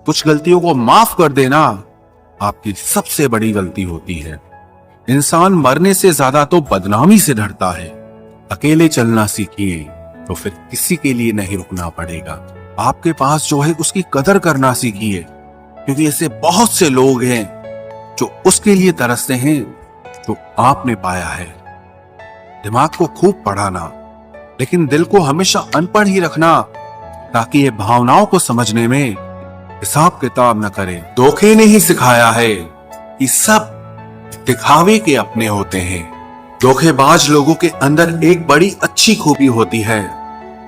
कुछ गलतियों को माफ कर देना आपकी सबसे बड़ी गलती होती है। इंसान मरने से ज्यादा तो बदनामी से डरता है। अकेले चलना सीखिए तो फिर किसी के लिए नहीं रुकना पड़ेगा। आपके पास जो है उसकी कदर करना सीखिए, क्योंकि ऐसे बहुत से लोग हैं जो उसके लिए तरसते हैं जो आपने पाया है। दिमाग को खूब पढ़ाना, लेकिन दिल को हमेशा अनपढ़ ही रखना, ताकि ये भावनाओं को समझने में हिसाब किताब न करे। धोखे ने ही सिखाया है कि सब दिखावे के अपने होते हैं। धोखेबाज लोगों के अंदर एक बड़ी अच्छी खूबी होती है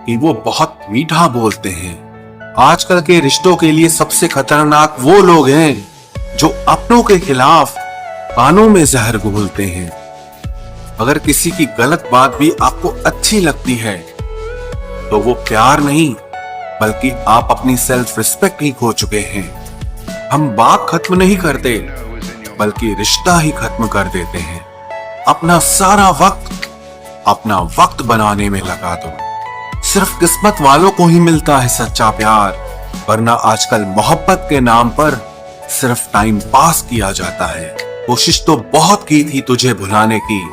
कि वो बहुत मीठा बोलते हैं। आजकल के रिश्तों के लिए सबसे खतरनाक वो लोग हैं जो अपनों के खिलाफ कानों में जहर घोलते हैं। अगर किसी की गलत बात भी आपको अच्छी लगती है तो वो प्यार नहीं, बल्कि आप अपनी सेल्फ रिस्पेक्ट ही खो चुके हैं। हम बात खत्म नहीं करते, बल्कि रिश्ता ही खत्म कर देते हैं। अपना सारा अपना वक्त बनाने में लगा दो। सिर्फ किस्मत वालों को ही मिलता है सच्चा प्यार, वरना आजकल मोहब्बत के नाम पर सिर्फ टाइम पास किया जाता है। कोशिश तो बहुत की थी तुझे भुलाने की,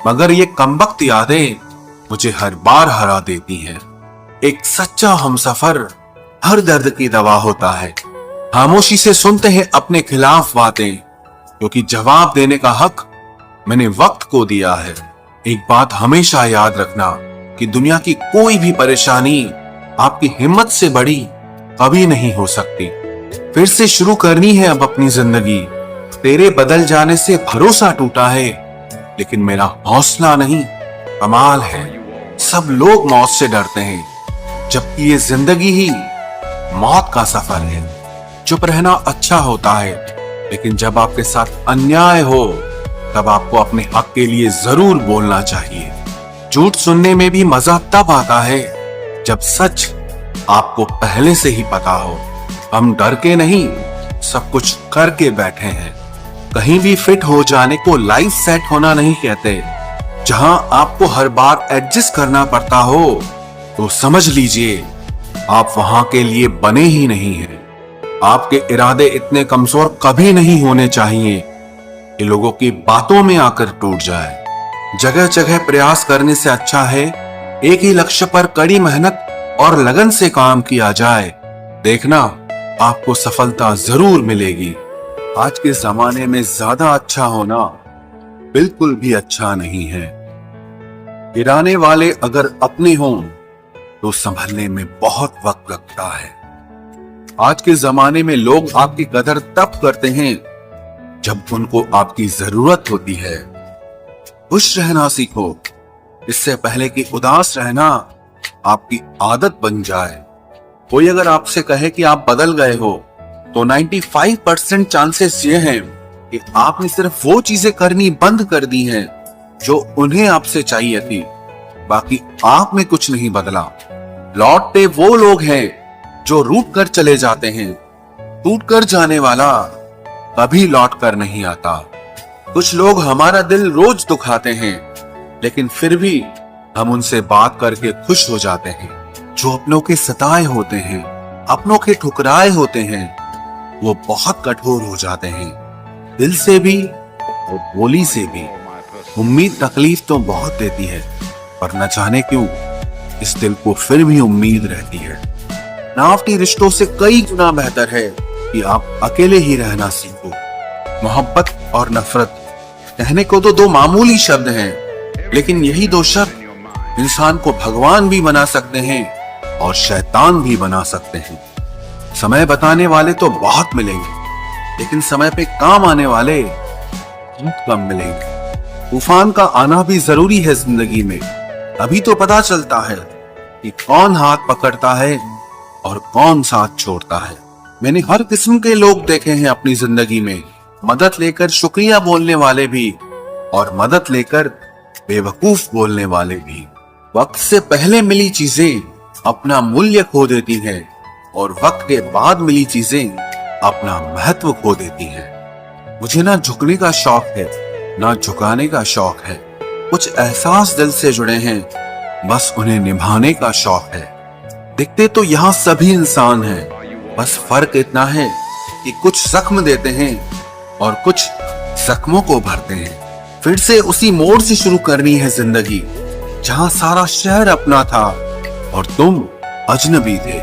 मगर ये कमबख्त यादें मुझे हर बार हरा देती हैं। एक सच्चा हमसफर हर दर्द की दवा होता है। खामोशी से सुनते हैं अपने खिलाफ बातें, क्योंकि जवाब देने का हक मैंने वक्त को दिया है। एक बात हमेशा याद रखना कि दुनिया की कोई भी परेशानी आपकी हिम्मत से बड़ी कभी नहीं हो सकती। फिर से शुरू करनी है अब अपनी जिंदगी। तेरे बदल जाने से भरोसा टूटा है, लेकिन मेरा हौसला नहीं। कमाल है, सब लोग मौत से डरते हैं, जबकि ये जिंदगी ही मौत का सफर है। चुप रहना अच्छा होता है, लेकिन जब आपके साथ अन्याय हो तब आपको अपने हक के लिए जरूर बोलना चाहिए। झूठ सुनने में भी मजा तब आता है जब सच आपको पहले से ही पता हो। हम डर के नहीं, सब कुछ करके बैठे हैं। कहीं भी फिट हो जाने को लाइफ सेट होना नहीं कहते। जहां आपको हर बार एडजस्ट करना पड़ता हो तो समझ लीजिए आप वहां के लिए बने ही नहीं हैं। आपके इरादे इतने कमजोर कभी नहीं होने चाहिए कि लोगों की बातों में आकर टूट जाए। जगह जगह प्रयास करने से अच्छा है एक ही लक्ष्य पर कड़ी मेहनत और लगन से काम किया जाए। देखना आपको सफलता जरूर मिलेगी। आज के जमाने में ज्यादा अच्छा होना बिल्कुल भी अच्छा नहीं है। गिराने वाले अगर अपने हों तो संभलने में बहुत वक्त लगता है। आज के जमाने में लोग आपकी कदर तब करते हैं जब उनको आपकी जरूरत होती है। खुश रहना सीखो, इससे पहले कि उदास रहना आपकी आदत बन जाए। कोई अगर आपसे कहे कि आप बदल गए हो तो 95% चांसेस ये हैं कि आपने सिर्फ वो चीजें करनी बंद कर दी हैं जो उन्हें आपसे चाहिए थी। बाकी आप में कुछ नहीं बदला। लौटते वो लोग हैं जो रूठ कर चले जाते हैं। टूट कर जाने वाला कभी लौट कर नहीं आता। कुछ लोग हमारा दिल रोज दुखाते हैं, लेकिन फिर भी हम उनसे बात करके खुश हो जाते हैं। जो अपनों के सताए होते हैं, अपनों के ठुकराए होते हैं, वो बहुत कठोर हो जाते हैं, दिल से भी और बोली से भी। उम्मीद तकलीफ तो बहुत देती है, पर न जाने क्यों इस दिल को फिर भी उम्मीद रहती है। नावटी रिश्तों से कई गुना बेहतर है कि आप अकेले ही रहना सीखो। मोहब्बत और नफरत कहने को तो दो मामूली शब्द हैं, लेकिन यही दो शब्द इंसान को भगवान भी बना सकते हैं और शैतान भी बना सकते हैं। समय बताने वाले तो बहुत मिलेंगे, लेकिन समय पे काम आने वाले बहुत कम मिलेंगे। तूफान का आना भी जरूरी है जिंदगी में, तभी तो पता चलता है कि कौन हाथ पकड़ता है और कौन साथ छोड़ता है। मैंने हर किस्म के लोग देखे हैं अपनी जिंदगी में, मदद लेकर शुक्रिया बोलने वाले भी और मदद लेकर बेवकूफ बोलने वाले भी। वक्त से पहले मिली चीजें अपना मूल्य खो देती हैं और वक्त के बाद मिली चीजें अपना महत्व खो देती हैं। मुझे ना झुकने का शौक है, ना झुकाने का शौक है। कुछ एहसास दिल से जुड़े हैं, बस उन्हें निभाने का शौक है। दिखते तो यहाँ सभी इंसान हैं, बस फर्क इतना है कि कुछ जख्म देते हैं और कुछ जख्मों को भरते हैं। फिर से उसी मोड़ से शुरू करनी है जिंदगी जहां सारा शहर अपना था और तुम अजनबी थे।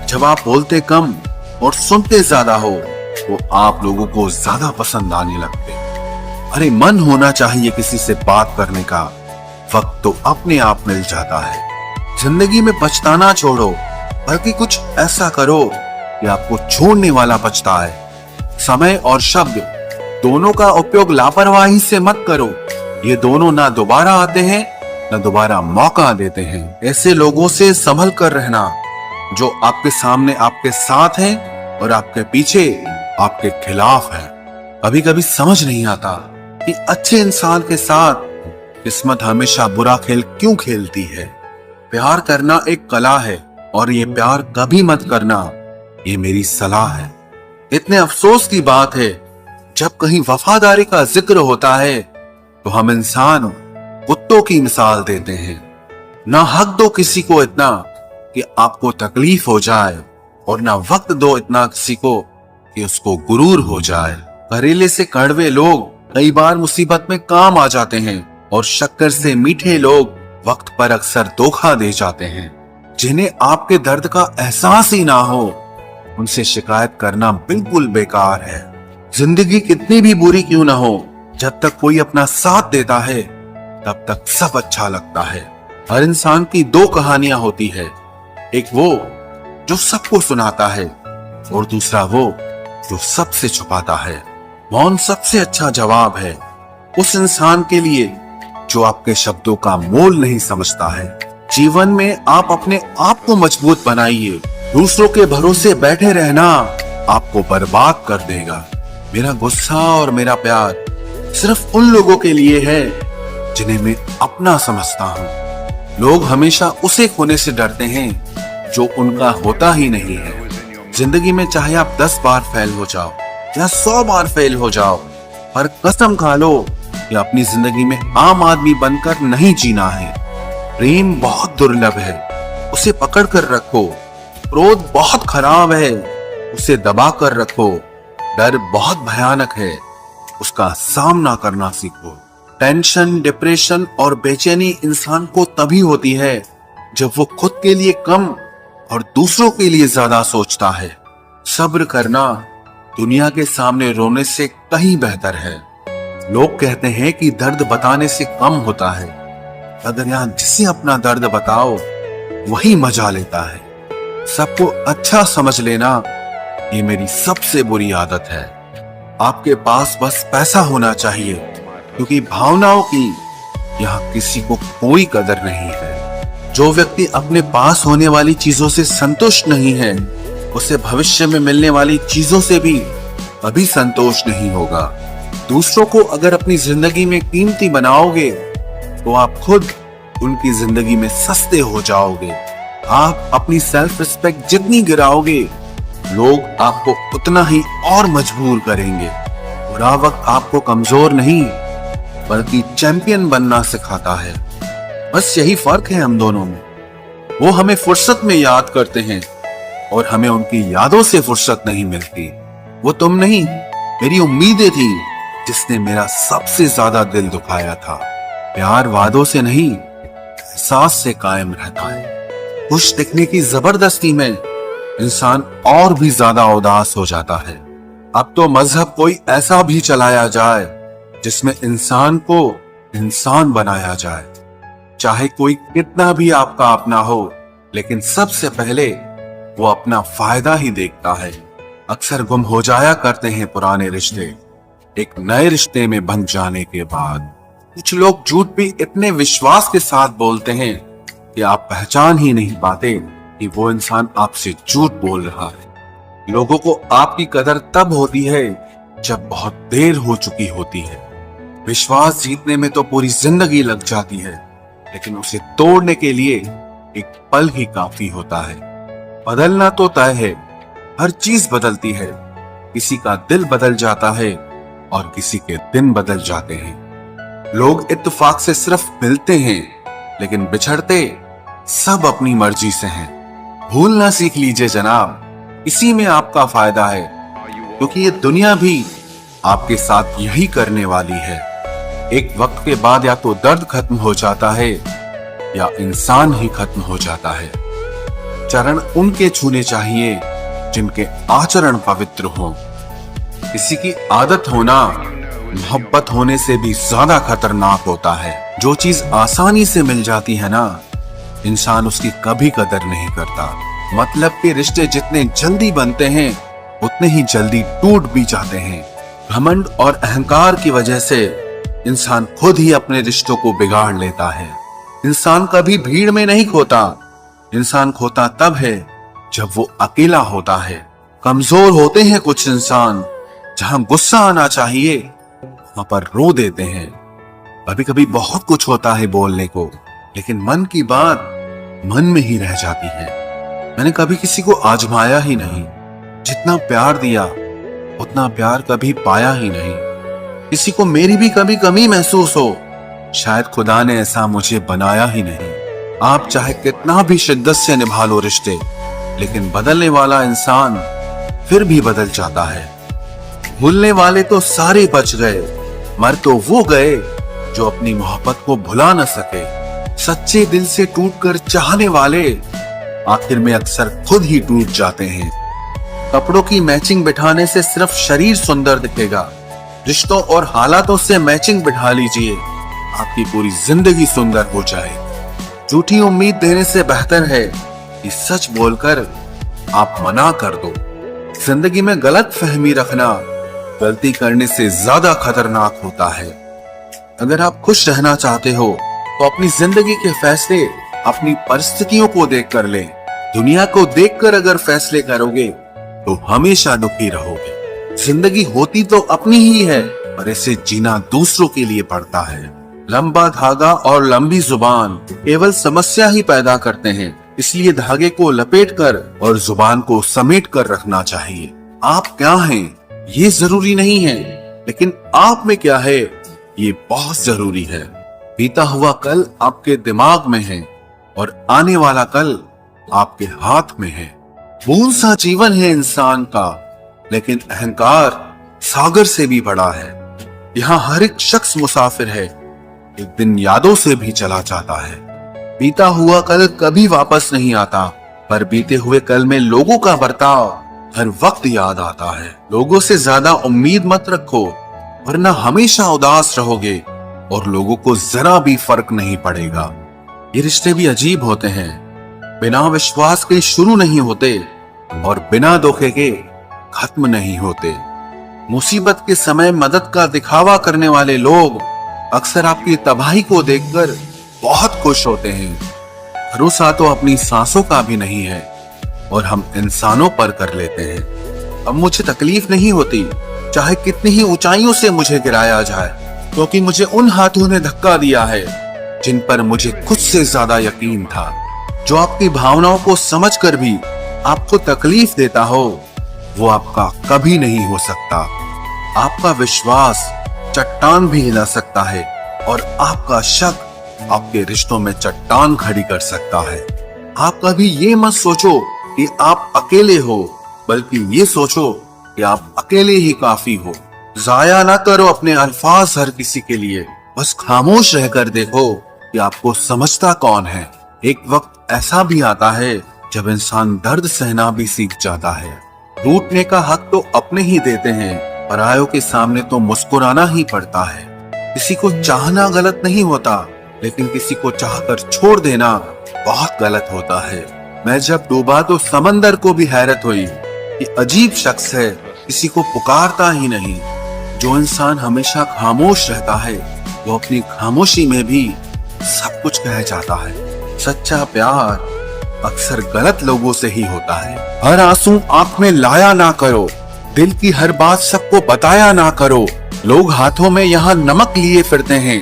जब आप बोलते कम और सुनते ज्यादा हो तो आप लोगों को ज्यादा पसंद आने लगते। अरे मन होना चाहिए किसी से बात करने का, वक्त तो अपने आप मिल जाता है। जिंदगी में पछताना छोड़ो, बल्कि कुछ ऐसा करो कि आपको छोड़ने वाला पछताए। समय और शब्द दोनों का उपयोग लापरवाही से मत करो। ये दोनों ना दोबारा आते हैं ना दोबारा मौका देते हैं। ऐसे लोगों से संभल कर रहना जो आपके सामने आपके साथ हैं और आपके पीछे आपके खिलाफ है। कभी कभी समझ नहीं आता कि अच्छे इंसान के साथ किस्मत हमेशा बुरा खेल क्यों खेलती है। प्यार करना एक कला है और ये प्यार कभी मत करना, ये मेरी सलाह है। इतने अफसोस की बात है जब कहीं वफादारी का जिक्र होता है तो हम इंसान कुत्तों की मिसाल देते हैं। ना हक दो किसी को इतना कि आपको तकलीफ हो जाए और ना वक्त दो इतना किसी को कि उसको गुरूर हो जाए। करेले से कड़वे लोग कई बार मुसीबत में काम आ जाते हैं और शक्कर से मीठे लोग वक्त पर अक्सर धोखा दे जाते हैं। जिन्हें आपके दर्द का एहसास ही ना हो उनसे शिकायत करना बिल्कुल बेकार है। जिंदगी कितनी भी बुरी क्यों ना हो, जब तक कोई अपना साथ देता है तब तक सब अच्छा लगता है। हर इंसान की दो कहानियां होती है, एक वो जो सबको सुनाता है और दूसरा वो जो सबसे छुपाता है। मौन सबसे अच्छा जवाब है उस इंसान के लिए जो आपके शब्दों का मोल नहीं समझता है। जीवन में आप अपने आप को मजबूत बनाइए। दूसरों के भरोसे बैठे रहना आपको बर्बाद कर देगा। मेरा गुस्सा और मेरा प्यार सिर्फ उन लोगों के लिए है जिन्हें मैं अपना समझता हूँ। लोग हमेशा उसे खोने से डरते हैं जो उनका होता ही नहीं है। जिंदगी में चाहे आप 10 बार फेल हो जाओ या 100 बार फेल हो जाओ, पर कसम खा लो कि अपनी जिंदगी में आम आदमी बनकर नहीं जीना है। प्रेम बहुत दुर्लभ है, उसे पकड़ कर रखो। क्रोध बहुत खराब है, उसे दबा कर रखो। डर बहुत भयानक है, उसका सामना करना सीखो। टेंशन, डिप्रेशन और बेचैनी इंसान को तभी होती है जब वो खुद के लिए कम और दूसरों के लिए ज्यादा सोचता है। सब्र करना दुनिया के सामने रोने से कहीं बेहतर है। लोग कहते हैं कि दर्द बताने से कम होता है, अगर यहां जिसे अपना दर्द बताओ वही मजा लेता है। सबको अच्छा समझ लेना ये मेरी सबसे बुरी आदत है। आपके पास बस पैसा होना चाहिए, क्योंकि भावनाओं की यहाँ किसी को कोई कदर नहीं है। जो व्यक्ति अपने पास होने वाली चीजों से संतुष्ट नहीं है, उसे भविष्य में मिलने वाली चीजों से भी कभी संतोष नहीं होगा। दूसरों को अगर अपनी जिंदगी में कीमती बनाओगे तो आप खुद उनकी जिंदगी में सस्ते हो जाओगे। आप अपनी सेल्फ रिस्पेक्ट जितनी गिराओगे, लोग आपको उतना ही और मजबूर करेंगे। बुरा वक्त आपको कमजोर नहीं बल्कि चैंपियन बनना सिखाता है। बस यही फर्क है हम दोनों में। वो हमें फुर्सत में याद करते हैं और हमें उनकी यादों से फुर्सत नहीं मिलती। वो तुम नहीं, मेरी उम्मीदें थी जिसने मेरा सबसे ज्यादा दिल दुखाया था। प्यार वादों से नहीं, एहसास से कायम रहता है। खुश दिखने की जबरदस्ती में इंसान और भी ज्यादा उदास हो जाता है। अब तो मजहब कोई ऐसा भी चलाया जाए जिसमें इंसान को इंसान बनाया जाए। चाहे कोई कितना भी आपका अपना हो, लेकिन सबसे पहले वो अपना फायदा ही देखता है। अक्सर गुम हो जाया करते हैं पुराने रिश्ते एक नए रिश्ते में बन जाने के बाद। कुछ लोग झूठ भी इतने विश्वास के साथ बोलते हैं कि आप पहचान ही नहीं पाते कि वो इंसान आपसे झूठ बोल रहा है। लोगों को आपकी कदर तब होती है जब बहुत देर हो चुकी होती है। विश्वास जीतने में तो पूरी जिंदगी लग जाती है, लेकिन उसे तोड़ने के लिए एक पल ही काफी होता है। बदलना तो तय है, हर चीज बदलती है। किसी का दिल बदल जाता है और किसी के दिन बदल जाते हैं। लोग इत्तेफाक से सिर्फ मिलते हैं, लेकिन बिछड़ते सब अपनी मर्जी से हैं। भूलना सीख लीजिए जनाब, इसी में आपका फायदा है, क्योंकि ये दुनिया भी आपके साथ यही करने वाली है। एक वक्त के बाद या तो दर्द खत्म हो जाता है या इंसान ही खत्म हो जाता है। चरण उनके छूने चाहिए जिनके आचरण पवित्र हों। किसी की आदत होना मोहब्बत होने से भी ज्यादा खतरनाक होता है। जो चीज आसानी से मिल जाती है ना, इंसान उसकी कभी कदर नहीं करता। मतलब के रिश्ते जितने जल्दी बनते हैं उतने ही जल्दी टूट भी जाते हैं। घमंड और अहंकार की वजह से इंसान खुद ही अपने रिश्तों को बिगाड़ लेता है। इंसान कभी भीड़ में नहीं खोता, इंसान खोता तब है जब वो अकेला होता है। कमजोर होते हैं कुछ इंसान, जहां गुस्सा आना चाहिए वहां पर रो देते हैं। कभी कभी बहुत कुछ होता है बोलने को, लेकिन मन की बात मन में ही रह जाती है। मैंने कभी किसी को आजमाया ही नहीं, जितना प्यार दिया उतना प्यार कभी पाया ही नहीं। किसी को मेरी भी कभी कमी महसूस हो, शायद खुदा ने ऐसा मुझे बनाया ही नहीं। आप चाहे कितना भी शिद्दत से निभा लो रिश्ते, लेकिन बदलने वाला इंसान फिर भी बदल जाता है। भूलने वाले तो सारे बच गए, मर तो वो गए जो अपनी मोहब्बत को भुला न सके। सच्चे दिल से टूटकर चाहने वाले आखिर में अक्सर खुद ही टूट जाते हैं। कपड़ों की मैचिंग बिठाने से सिर्फ शरीर सुंदर दिखेगा, रिश्तों और हालातों से मैचिंग बिठा लीजिए, आपकी पूरी जिंदगी सुंदर हो जाए। झूठी उम्मीद देने से बेहतर है कि सच बोलकर आप मना कर दो। जिंदगी में गलत फहमी रखना गलती करने से ज्यादा खतरनाक होता है। अगर आप खुश रहना चाहते हो तो अपनी जिंदगी के फैसले अपनी परिस्थितियों को देख कर ले। दुनिया को देखकर अगर फैसले करोगे तो हमेशा दुखी रहोगे। जिंदगी होती तो अपनी ही है, पर इसे जीना दूसरों के लिए पड़ता है। लंबा धागा और लंबी जुबान केवल समस्या ही पैदा करते हैं, इसलिए धागे को लपेटकर और जुबान को समेट कर रखना चाहिए। आप क्या हैं ये जरूरी नहीं है, लेकिन आप में क्या है ये बहुत जरूरी है। बीता हुआ कल आपके दिमाग में है और आने वाला कल आपके हाथ में है। बूंद सा जीवन है इंसान का, लेकिन अहंकार सागर से भी बड़ा है। यहाँ हर एक शख्स मुसाफिर है, एक दिन यादों से भी चला जाता है। बीता हुआ कल कभी वापस नहीं आता, पर बीते हुए कल में लोगों का बर्ताव हर वक्त याद आता है। लोगों से ज्यादा उम्मीद मत रखो, वरना हमेशा उदास रहोगे और लोगों को जरा भी फर्क नहीं पड़ेगा। ये रिश्ते भी अजीब होते हैं, बिना विश्वास के शुरू नहीं होते और बिना धोखे के खत्म नहीं होते। मुसीबत के समय मदद का दिखावा करने वाले लोग अक्सर आपकी तबाही को देखकर बहुत खुश होते हैं। भरोसा तो अपनी सांसों का भी नहीं है और हम इंसानों पर कर लेते हैं। अब मुझे तकलीफ नहीं होती चाहे कितनी ही ऊंचाइयों से मुझे गिराया जाए, क्योंकि मुझे उन हाथों ने धक्का दिया है जिन पर मुझे खुद से ज्यादा यकीन था। जो आपकी भावनाओं को समझकर भी आपको तकलीफ देता हो, वो आपका कभी नहीं हो सकता। आपका विश्वास चट्टान भी हिला सकता है और आपका शक आपके रिश्तों में चट्टान खड़ी कर सकता है। आप कभी ये मत सोचो कि आप अकेले हो, बल्कि ये सोचो कि आप अकेले ही काफी हो। जाया ना करो अपने अल्फाज हर किसी के लिए, बस खामोश रहकर देखो कि आपको समझता कौन है। एक वक्त ऐसा भी आता है जब इंसान दर्द सहना भी सीख जाता है। रूठने का हक तो अपने ही देते हैं, परायों के सामने तो मुस्कुराना ही पड़ता है। किसी को चाहना गलत नहीं होता, लेकिन किसी को चाहकर छोड़ देना बहुत गलत होता है। मैं जब डूबा तो समंदर को भी हैरत हुई कि अजीब शख्स है, किसी को पुकारता ही नहीं। जो इंसान हमेशा खामोश रहता है वो अपनी खामोशी में भी सब कुछ कह जाता है। सच्चा प्यार अक्सर गलत लोगों से ही होता है। हर आंसू आंख में लाया ना करो, दिल की हर बात सबको बताया ना करो। लोग हाथों में यहाँ नमक लिए फिरते हैं,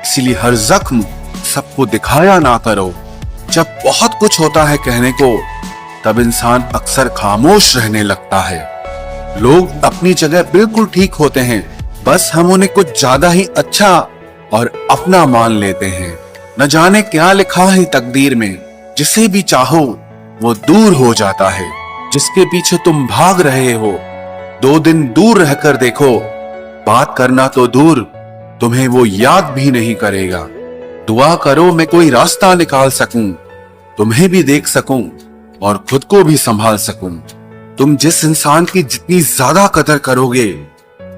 इसीलिए हर जख्म सबको दिखाया ना करो। जब बहुत कुछ होता है कहने को, तब इंसान अक्सर खामोश रहने लगता है। लोग अपनी जगह बिल्कुल ठीक होते हैं, बस हम उन्हें कुछ ज्यादा ही अच्छा और अपना मान लेते हैं। न जाने क्या लिखा है तकदीर में, जिसे भी चाहो वो दूर हो जाता है। जिसके पीछे तुम भाग रहे हो 2 दिन दूर रहकर देखो, बात करना तो दूर, तुम्हें वो याद भी नहीं करेगा। दुआ करो मैं कोई रास्ता निकाल सकूं, तुम्हें भी देख सकूं और खुद को भी संभाल सकूं। तुम जिस इंसान की जितनी ज्यादा कदर करोगे,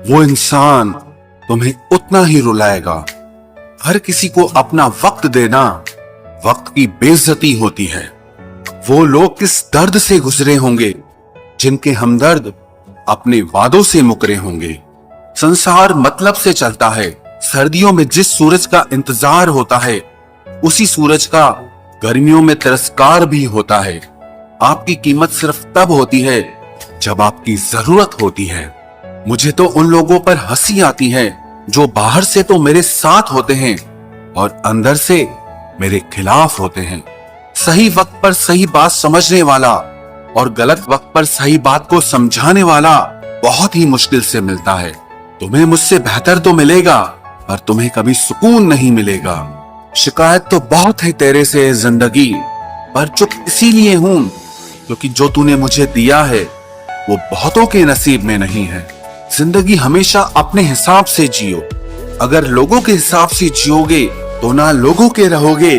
वो इंसान तुम्हें उतना ही रुलाएगा। हर किसी को अपना वक्त देना वक्त की बेइज्जती होती है। वो लोग किस दर्द से गुजरे होंगे जिनके हमदर्द अपने वादों से मुकरे होंगे। संसार मतलब से चलता है। सर्दियों में जिस सूरज का इंतजार होता है, उसी सूरज का गर्मियों में तिरस्कार भी होता है। आपकी कीमत सिर्फ तब होती है जब आपकी जरूरत होती है। मुझे तो उन लोगों पर हंसी आती है जो बाहर से तो मेरे साथ होते हैं और अंदर से मेरे खिलाफ होते हैं। सही वक्त पर सही बात समझने वाला और गलत वक्त पर सही बात को समझाने वाला बहुत ही मुश्किल से मिलता है। तुम्हें मुझसे बेहतर तो मिलेगा, पर तुम्हें कभी सुकून नहीं मिलेगा। शिकायत तो बहुत है तेरे से जिंदगी, पर चुप इसीलिए हूं क्योंकि जो तूने मुझे दिया है वो बहुतों के नसीब में नहीं है। जिंदगी हमेशा अपने हिसाब से जियो। अगर लोगों के हिसाब से जियोगे तो ना लोगों के रहोगे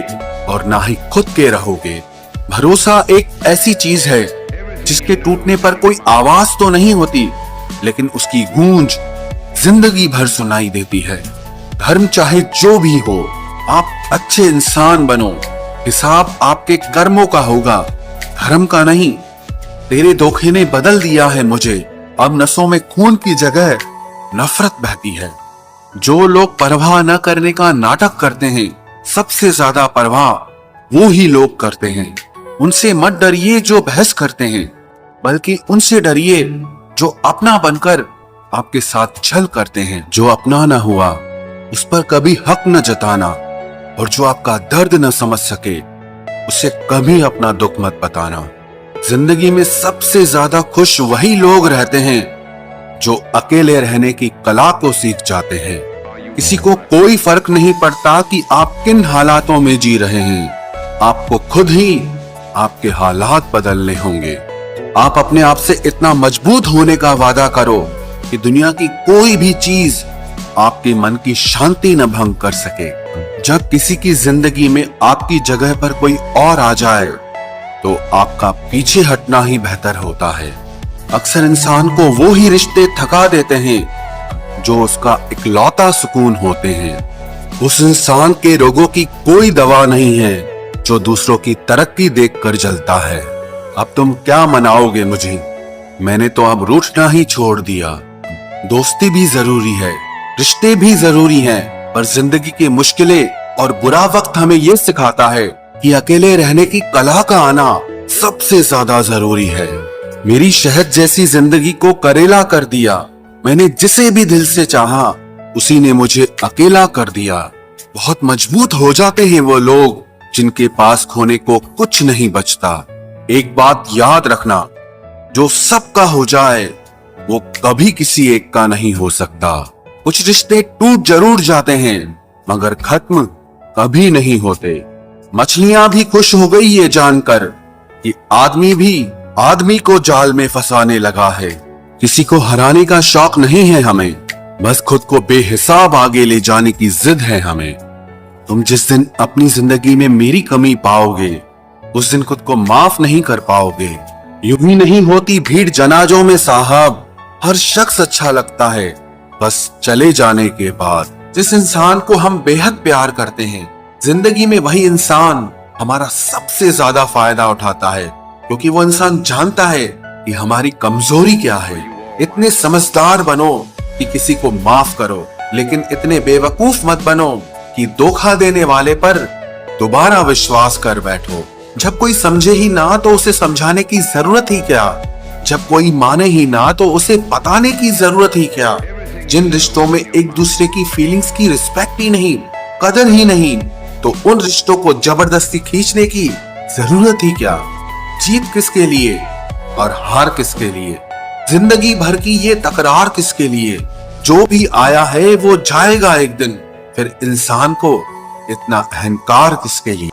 और ना ही खुद के रहोगे। भरोसा एक ऐसी चीज है जिसके टूटने पर कोई आवाज तो नहीं होती, लेकिन उसकी गूंज जिंदगी भर सुनाई देती है। धर्म चाहे जो भी हो, आप अच्छे इंसान बनो। हिसाब आपके कर्मों का होगा, धर्म का नहीं। तेरे धोखे ने बदल दिया है मुझे, अब नसों में खून की जगह नफरत बहती है। जो लोग परवाह न करने का नाटक करते हैं, सबसे ज्यादा परवाह वो ही लोग करते हैं। उनसे मत डरिए जो बहस करते हैं, बल्कि उनसे डरिए जो अपना बनकर आपके साथ छल करते हैं। जो अपना ना हुआ उस पर कभी हक न जताना, और जो आपका दर्द न समझ सके उसे कभी अपना दुख मत बताना। जिंदगी में सबसे ज्यादा खुश वही लोग रहते हैं जो अकेले रहने की कला को सीख जाते हैं। किसी को कोई फर्क नहीं पड़ता कि आप किन हालातों में जी रहे हैं, आपको खुद ही आपके हालात बदलने होंगे। आप अपने आप से इतना मजबूत होने का वादा करो कि दुनिया की कोई भी चीज आपके मन की शांति न भंग कर सके। जब किसी की जिंदगी में आपकी जगह पर कोई और आ जाए तो आपका पीछे हटना ही बेहतर होता है। अक्सर इंसान को वो ही रिश्ते थका देते हैं जो उसका इकलौता सुकून होते हैं। उस इंसान के रोगों की कोई दवा नहीं है जो दूसरों की तरक्की देखकर जलता है। अब तुम क्या मनाओगे मुझे? मैंने तो अब रूठना ही छोड़ दिया। दोस्ती भी जरूरी है, रिश्ते भी जरूरी हैं, पर जिंदगी की मुश्किलें और बुरा वक्त हमें ये सिखाता है कि अकेले रहने की कला का आना सबसे ज्यादा जरूरी है। मेरी शहद जैसी जिंदगी को करेला कर दिया। मैंने जिसे भी दिल से चाहा उसी ने मुझे अकेला कर दिया। बहुत मजबूत हो जाते हैं वो लोग जिनके पास खोने को कुछ नहीं बचता। एक बात याद रखना, जो सबका हो जाए वो कभी किसी एक का नहीं हो सकता। कुछ रिश्ते टूट जरूर जाते हैं मगर खत्म कभी नहीं होते। मछलियां भी खुश हो गई ये जानकर कि आदमी भी आदमी को जाल में फंसाने लगा है। किसी को हराने का शौक नहीं है हमें, बस खुद को बेहिसाब आगे ले जाने की जिद है हमें। तुम जिस दिन अपनी जिंदगी में मेरी कमी पाओगे उस दिन खुद को माफ नहीं कर पाओगे। यूं ही नहीं होती भीड़ जनाजों में साहब, हर शख्स अच्छा लगता है बस चले जाने के बाद। जिस इंसान को हम बेहद प्यार करते हैं, जिंदगी में वही इंसान हमारा सबसे ज्यादा फायदा उठाता है, क्योंकि वो इंसान जानता है कि हमारी कमजोरी क्या है। इतने समझदार बनो कि किसी को माफ करो, लेकिन इतने बेवकूफ मत बनो कि धोखा देने वाले पर दोबारा विश्वास कर बैठो। जब कोई समझे ही ना तो उसे समझाने की जरूरत ही क्या? जब कोई माने ही ना तो उसे बताने की जरूरत ही क्या? जिन रिश्तों में एक दूसरे की फीलिंग्स की रिस्पेक्ट ही नहीं, कदर ही नहीं, तो उन रिश्तों को जबरदस्ती खींचने की जरूरत ही क्या? जीत किसके लिए और हार किसके लिए? जिंदगी भर की ये तकरार किसके लिए? जो भी आया है वो जाएगा एक दिन, फिर इंसान को इतना अहंकार किसके लिए?